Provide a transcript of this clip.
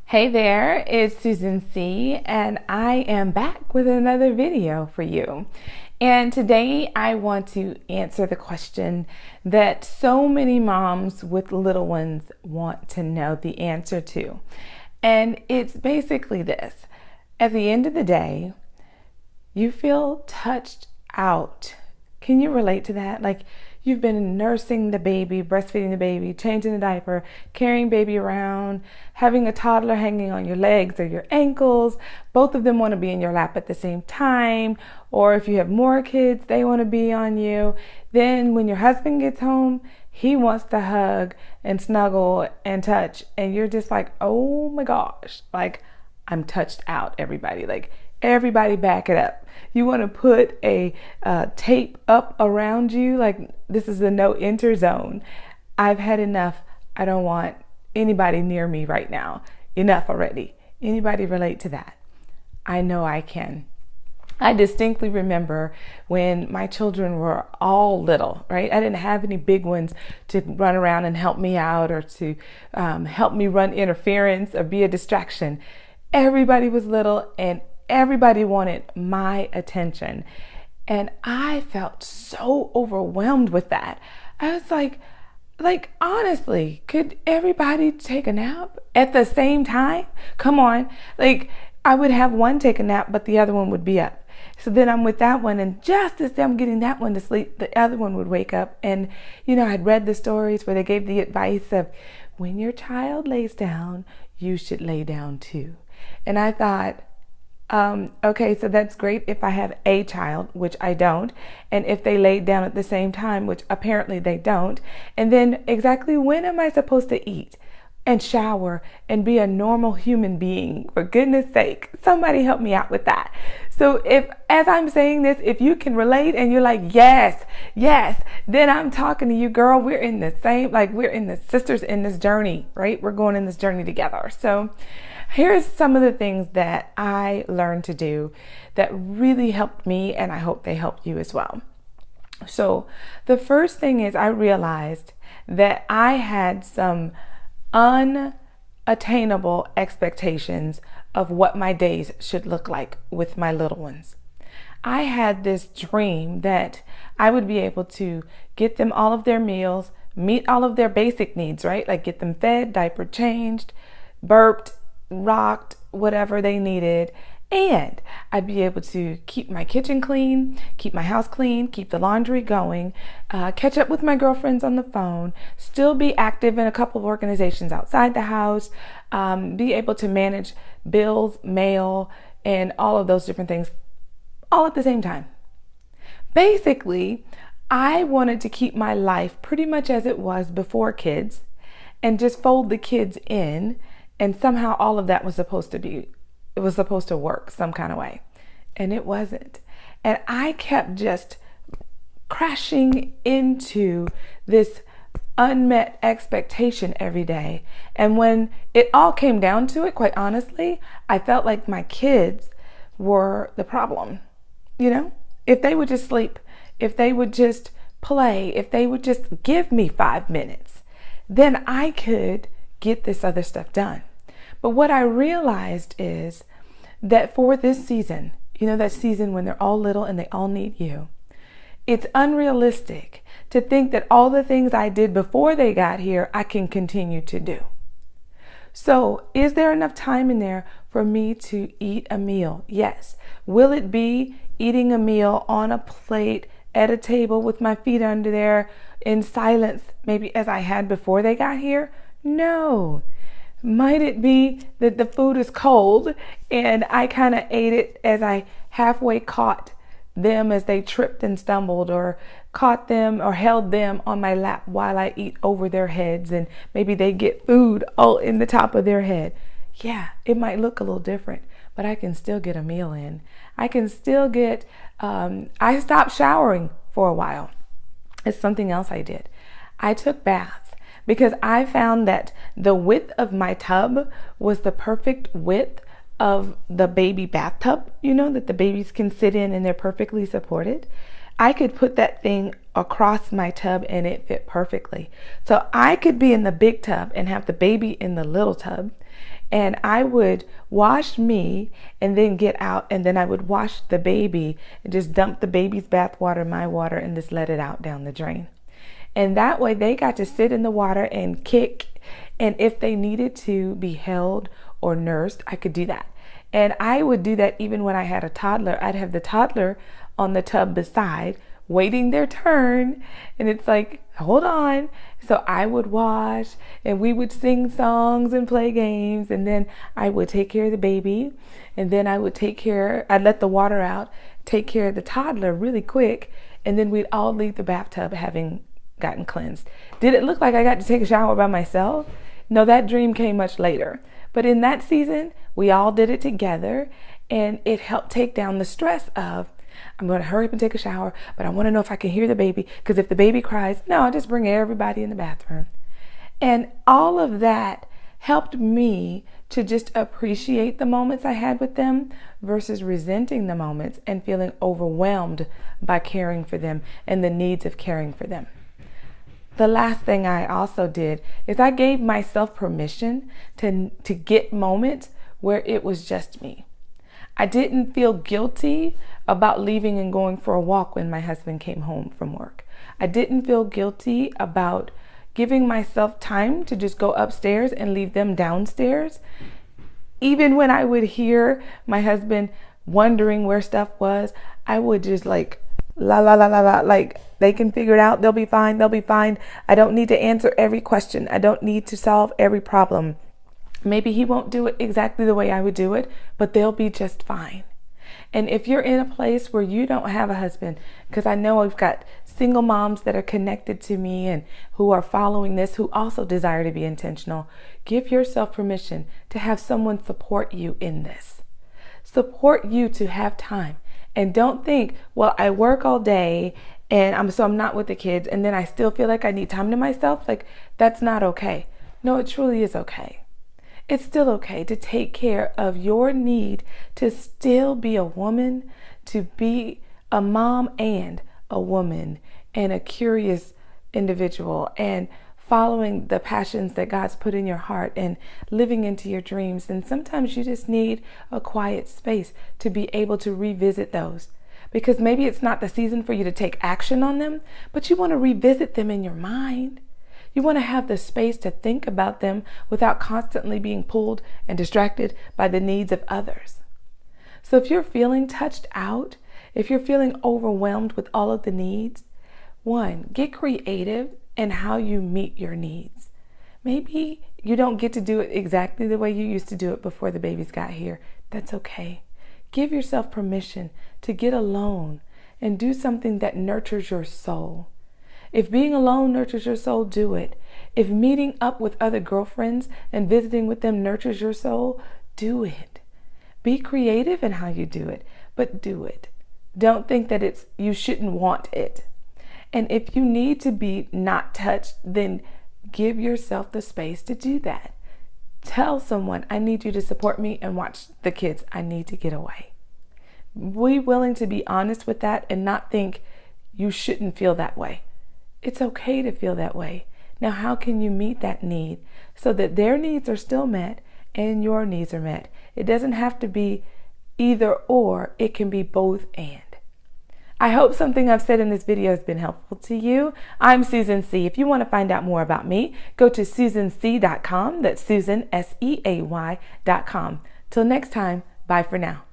Hey there, it's Susan C, and I am back with another video for you. And today I want to answer the question that so many moms with little ones want to know the answer to. And it's basically this. At the end of the day, you feel touched out. Can you relate to that? Like you've been nursing the baby, breastfeeding the baby, changing the diaper, carrying baby around, having a toddler hanging on your legs or your ankles. Both of them want to be in your lap at the same time. Or if you have more kids, they want to be on you. Then when your husband gets home, he wants to hug and snuggle and touch. And you're just like, oh my gosh, like I'm touched out, everybody. Like everybody back it up. You want to put a tape up around you, like this is the no enter zone. I've had enough. I don't want anybody near me right now. Enough already. Anybody relate to that? I know I can. I distinctly remember when my children were all little, right? I didn't have any big ones to run around and help me out or to help me run interference or be a distraction. Everybody was little and everybody wanted my attention. And I felt so overwhelmed with that. I was like honestly, could everybody take a nap at the same time? Come on. Like I would have one take a nap, but the other one would be up. So then I'm with that one, and just as I'm getting that one to sleep, the other one would wake up. And, I'd read the stories where they gave the advice of when your child lays down, you should lay down too. And I thought, okay, so that's great if I have a child, which I don't, and if they laid down at the same time, which apparently they don't, and then exactly when am I supposed to eat and shower and be a normal human being? For goodness sake, somebody help me out with that. So as I'm saying this, if you can relate and you're like, yes, then I'm talking to you, girl. We're in the same, we're in the sisters in this journey, right? We're going in this journey together. So here's some of the things that I learned to do that really helped me, and I hope they help you as well. So the first thing is I realized that I had some unattainable expectations of what my days should look like with my little ones. I had this dream that I would be able to get them all of their meals, meet all of their basic needs, right? Like get them fed, diaper changed, burped, rocked, whatever they needed. And I'd be able to keep my kitchen clean, keep my house clean, keep the laundry going, catch up with my girlfriends on the phone, still be active in a couple of organizations outside the house, be able to manage bills, mail, and all of those different things all at the same time. Basically, I wanted to keep my life pretty much as it was before kids and just fold the kids in, and somehow all of that was supposed to work some kind of way. And it wasn't. And I kept just crashing into this unmet expectation every day. And when it all came down to it, quite honestly, I felt like my kids were the problem. If they would just sleep, if they would just play, if they would just give me 5 minutes, then I could get this other stuff done. But what I realized is that for this season, that season when they're all little and they all need you, it's unrealistic to think that all the things I did before they got here, I can continue to do. So is there enough time in there for me to eat a meal? Yes. Will it be eating a meal on a plate at a table with my feet under there in silence, maybe as I had before they got here? No. Might it be that the food is cold and I kind of ate it as I halfway caught them as they tripped and stumbled, or caught them or held them on my lap while I eat over their heads, and maybe they get food all in the top of their head? Yeah, it might look a little different, but I can still get a meal in. I can still get, I stopped showering for a while. It's something else I did. I took baths, because I found that the width of my tub was the perfect width of the baby bathtub, that the babies can sit in and they're perfectly supported. I could put that thing across my tub and it fit perfectly. So I could be in the big tub and have the baby in the little tub. And I would wash me and then get out, and then I would wash the baby and just dump the baby's bath water, my water, and just let it out down the drain. And that way they got to sit in the water and kick. And if they needed to be held or nursed, I could do that. And I would do that even when I had a toddler. I'd have the toddler on the tub beside, waiting their turn. And it's like, hold on. So I would wash and we would sing songs and play games. And then I would take care of the baby. And then I'd let the water out, take care of the toddler really quick. And then we'd all leave the bathtub having gotten cleansed. Did it look like I got to take a shower by myself? No, that dream came much later. But in that season, we all did it together, and it helped take down the stress of, I'm going to hurry up and take a shower, but I want to know if I can hear the baby, because if the baby cries, no, I'll just bring everybody in the bathroom. And all of that helped me to just appreciate the moments I had with them versus resenting the moments and feeling overwhelmed by caring for them and the needs of caring for them. The last thing I also did is I gave myself permission to get moments where it was just me. I didn't feel guilty about leaving and going for a walk when my husband came home from work. I didn't feel guilty about giving myself time to just go upstairs and leave them downstairs. Even when I would hear my husband wondering where stuff was, I would just like, la, la, la, la, la, like, they can figure it out. They'll be fine. They'll be fine. I don't need to answer every question. I don't need to solve every problem. Maybe he won't do it exactly the way I would do it, but they'll be just fine. And if you're in a place where you don't have a husband, because I know I've got single moms that are connected to me and who are following this, who also desire to be intentional, give yourself permission to have someone support you in this. Support you to have time. And don't think, well, I work all day and I'm not with the kids and then I still feel like I need time to myself. Like, that's not okay. No, it truly is okay. It's still okay to take care of your need to still be a woman, to be a mom and a woman and a curious individual and following the passions that God's put in your heart and living into your dreams. And sometimes you just need a quiet space to be able to revisit those, because maybe it's not the season for you to take action on them, but you want to revisit them in your mind. You want to have the space to think about them without constantly being pulled and distracted by the needs of others. So if you're feeling touched out, if you're feeling overwhelmed with all of the needs, one, get creative in how you meet your needs. Maybe you don't get to do it exactly the way you used to do it before the babies got here. That's okay. Give yourself permission to get alone and do something that nurtures your soul. If being alone nurtures your soul, do it. If meeting up with other girlfriends and visiting with them nurtures your soul, do it. Be creative in how you do it, but do it. Don't think that you shouldn't want it. And if you need to be not touched, then give yourself the space to do that. Tell someone, I need you to support me and watch the kids. I need to get away. Be willing to be honest with that and not think you shouldn't feel that way. It's okay to feel that way. Now, how can you meet that need so that their needs are still met and your needs are met? It doesn't have to be either or. It can be both and. I hope something I've said in this video has been helpful to you. I'm Susan C. If you want to find out more about me, go to susanc.com. That's Susan, SEAY.com. Till next time, bye for now.